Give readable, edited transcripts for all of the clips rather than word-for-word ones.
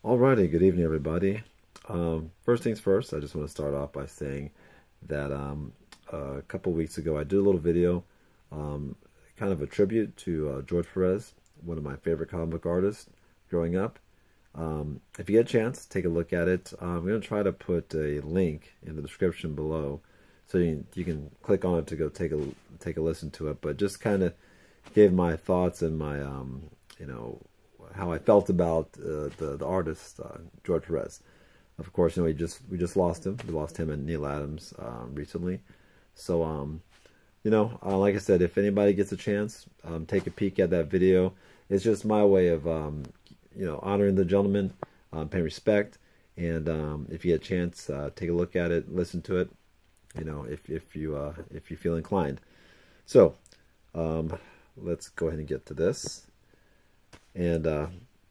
Alrighty, good evening, everybody. First things first, I just want to start off by saying that a couple weeks ago I did a little video, kind of a tribute to George Perez, one of my favorite comic book artists growing up. If you get a chance, take a look at it. I'm going to try to put a link in the description below so you can click on it to go take a listen to it. But just kind of gave my thoughts and my you know how I felt about the artist George Perez. Of course, we just lost him. We lost him and Neil Adams recently. So like I said, if anybody gets a chance, take a peek at that video. It's just my way of honoring the gentleman, paying respect, and if you get a chance, take a look at it, listen to it. If you feel inclined. So let's go ahead and get to this. And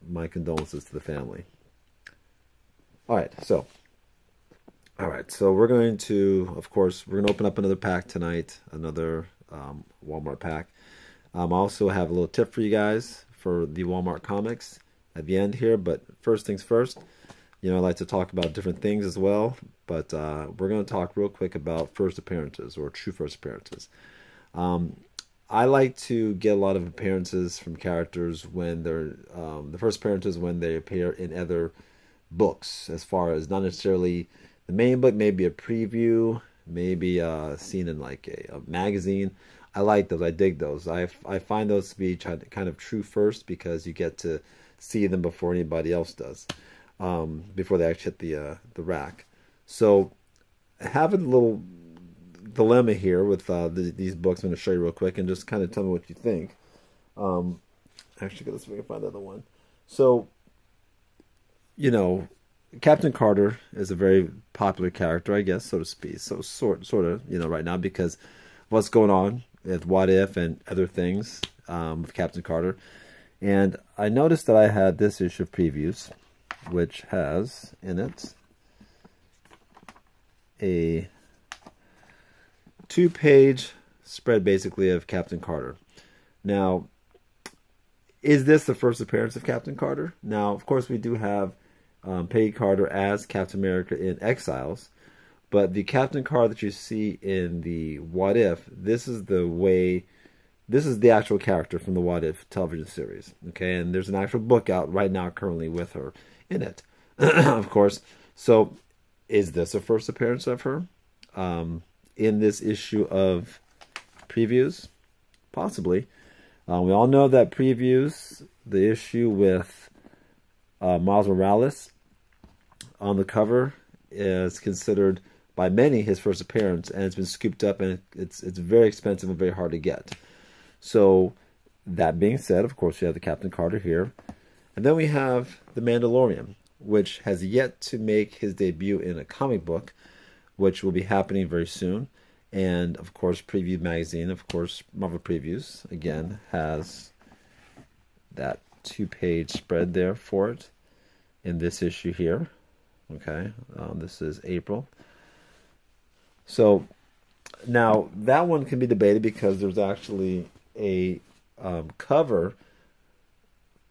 my condolences to the family. All right, so we're going to, of course, we're going to open up another pack tonight, another Walmart pack. I also have a little tip for you guys for the Walmart comics at the end here, but first things first, I like to talk about different things as well, but we're going to talk real quick about first appearances or true first appearances. I like to get a lot of appearances from characters when they're the first appearances when they appear in other books, as far as not necessarily the main book, maybe a preview, maybe seen in like a magazine. I like those. I dig those. I find those to be kind of true first because you get to see them before anybody else does, before they actually hit the rack. So having a little dilemma here with these books, I'm going to show you real quick and just kind of tell me what you think. Actually, let's see if we can find the other one. So, Captain Carter is a very popular character, I guess, so to speak. So sort of, right now because of what's going on with What If and other things with Captain Carter. And I noticed that I had this issue of previews, which has in it a 2-page spread basically of Captain Carter. Now, is this the first appearance of Captain Carter? Now, of course, we do have Peggy Carter as Captain America in Exiles, but the Captain Carter that you see in the What If, this is the actual character from the What If television series. Okay, and there's an actual book out right now currently with her in it, of course. So, is this a first appearance of her? In this issue of previews? Possibly. We all know that previews, the issue with Miles Morales on the cover is considered by many his first appearance, and it's been scooped up, and it's very expensive and very hard to get. So that being said, of course, we have the Captain Carter here. And then we have the Mandalorian, which has yet to make his debut in a comic book, which will be happening very soon. And, of course, Preview Magazine, of course, Marvel Previews, again, has that 2-page spread there for it in this issue here. Okay, this is April. So, now, that one can be debated because there's actually a cover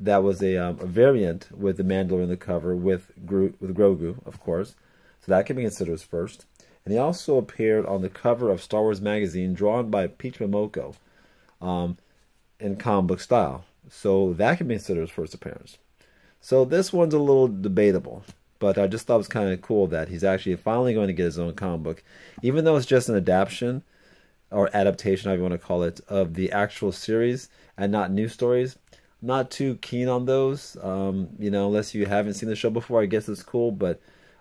that was a variant with the Mandalorian on the cover with Grogu, of course. So that can be considered as first. And he also appeared on the cover of Star Wars magazine, drawn by Peach Momoko, in comic book style. So that can be considered his first appearance. So this one's a little debatable, but I just thought it was kind of cool that he's actually finally going to get his own comic book, even though it's just an adaptation or adaptation, however you want to call it, of the actual series and not new stories. I'm not too keen on those, unless you haven't seen the show before. I guess it's cool, but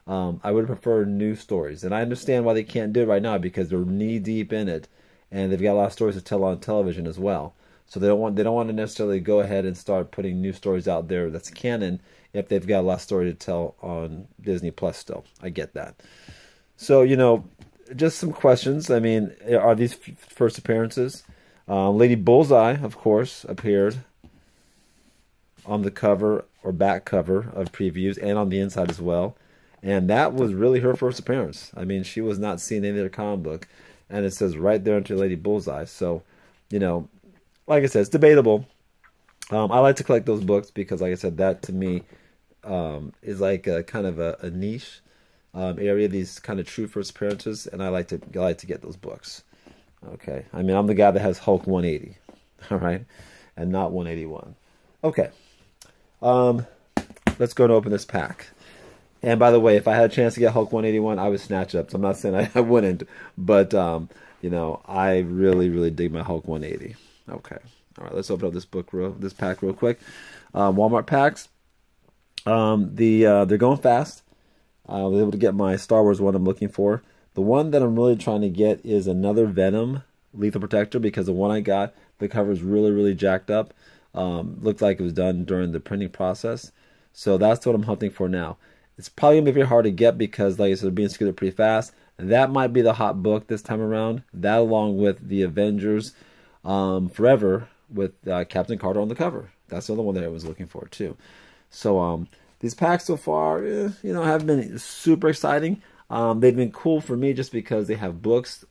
I would prefer new stories, and I understand why they can't do it right now because they're knee deep in it, and they've got a lot of stories to tell on television as well. So they don't want to necessarily go ahead and start putting new stories out there that's canon if they've got a lot of story to tell on Disney Plus still. I get that. So just some questions. I mean, are these first appearances? Lady Bullseye, of course, appeared on the cover or back cover of previews and on the inside as well. And that was really her first appearance. I mean, she was not seen in any other comic book. And it says right there into Lady Bullseye. So, like I said, it's debatable. I like to collect those books because, like I said, that to me is like a kind of a niche area. These kind of true first appearances, and I like to get those books. Okay, I mean I'm the guy that has Hulk 180, all right, and not 181. Okay, let's go and open this pack. And by the way, if I had a chance to get Hulk 181, I would snatch it up. So I'm not saying I wouldn't, but you know, I really dig my Hulk 180. Okay, all right, let's open up this pack real quick. Walmart packs. They're going fast. I was able to get my Star Wars one I'm looking for. The one that I'm really trying to get is another Venom Lethal Protector, because the one I got, the cover is really jacked up. Looked like it was done during the printing process. So that's what I'm hunting for now. It's probably going to be very hard to get because, like I said, they're being screwed up pretty fast. That might be the hot book this time around. That along with the Avengers Forever with Captain Carter on the cover. That's the other one that I was looking for too. So these packs so far, you know, haven't been super exciting. They've been cool for me just because they have books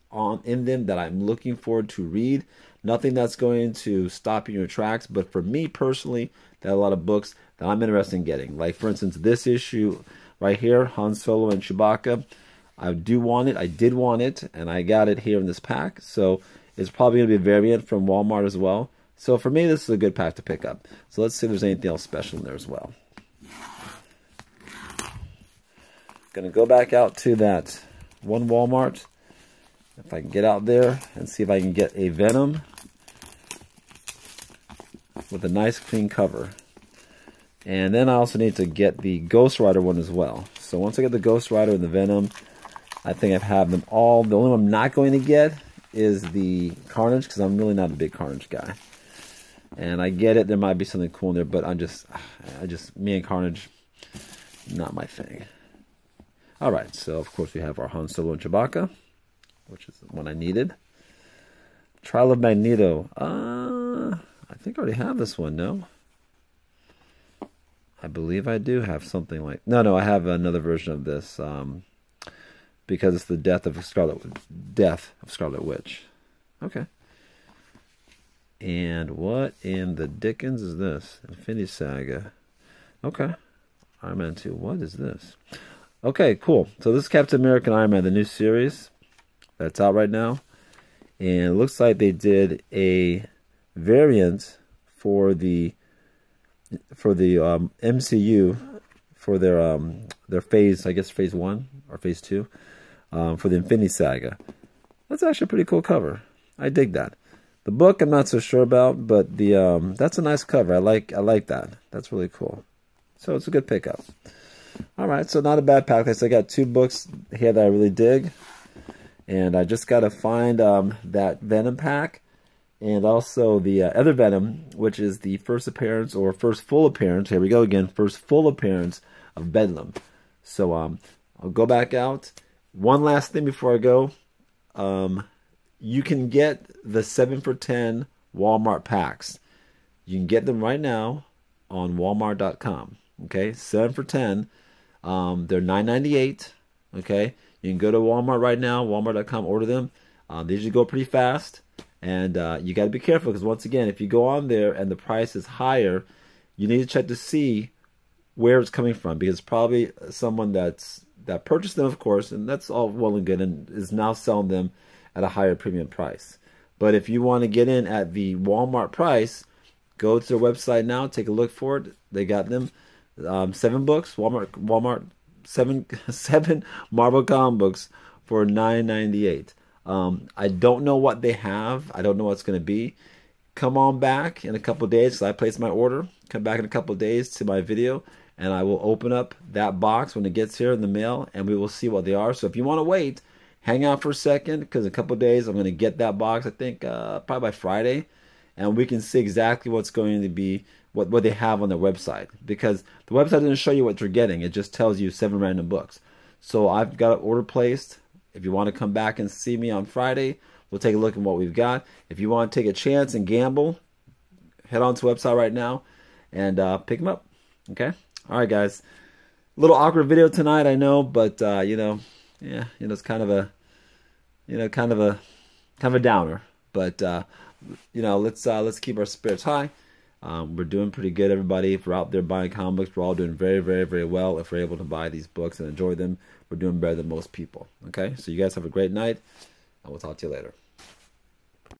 in them that I'm looking forward to read. Nothing that's going to stop you in your tracks, but for me personally, there are a lot of books that I'm interested in getting. Like, for instance, this issue right here, Han Solo and Chewbacca. I do want it. I did want it, and I got it here in this pack. So it's probably going to be a variant from Walmart as well. So for me, this is a good pack to pick up. So let's see if there's anything else special in there as well. Going to go back out to that one Walmart. If I can get out there and see if I can get a Venom with a nice clean cover. And then I also need to get the Ghost Rider one as well. So once I get the Ghost Rider and the Venom, I think I have them all. The only one I'm not going to get is the Carnage, because I'm really not a big Carnage guy. And I get it, there might be something cool in there, but me and Carnage, not my thing. Alright, so of course we have our Han Solo and Chewbacca, which is the one I needed. Trial of Magneto. I think I already have this one, no? I believe I do have something like... No, I have another version of this, because it's the death of Scarlet Witch. Okay. And what in the dickens is this? Infinity Saga. Okay. Iron Man 2. What is this? Okay, cool. So this is Captain America and Iron Man, the new series that's out right now. And it looks like they did a variant for the MCU for their phase, I guess phase 1 or phase 2, for the Infinity Saga. That's actually a pretty cool cover. I dig that. The book I'm not so sure about, but that's a nice cover. I like that. That's really cool. So it's a good pickup. All right, so not a bad pack. So I got 2 books here that I really dig, and I just got to find that Venom pack, and also the other Venom, which is the first appearance or first full appearance. Here we go again, first full appearance of Bedlam. So I'll go back out. One last thing before I go. You can get the 7 for $10 Walmart packs. You can get them right now on Walmart.com. Okay, 7 for $10. They're $9.98. Okay, you can go to Walmart right now, Walmart.com, order them. They usually go pretty fast, and you got to be careful because once again, if you go on there and the price is higher, you need to check to see where it's coming from, because probably someone that purchased them, of course, and that's all well and good, and is now selling them at a higher premium price. But if you want to get in at the Walmart price, go to their website now, take a look for it. They got them 7 books, Walmart 7 Marvel comic books for $9.98. I don't know what they have. I don't know what it's going to be. Come on back in a couple days, because I placed my order. Come back in a couple days to my video, and I will open up that box when it gets here in the mail, and we will see what they are. So if you want to wait, hang out for a second, because in a couple days I'm going to get that box, I think probably by Friday, and we can see exactly what's going to be, what they have on their website. Because the website doesn't show you what you're getting. It just tells you 7 random books. So I've got an order placed. If you want to come back and see me on Friday, we'll take a look at what we've got. If you want to take a chance and gamble, head on to the website right now and pick them up. Okay? All right, guys. A little awkward video tonight, I know, but it's kind of a downer. But let's keep our spirits high. We're doing pretty good, everybody. If we're out there buying comic books, we're all doing very, very, very well. If we're able to buy these books and enjoy them, we're doing better than most people. Okay? So you guys have a great night, and we'll talk to you later.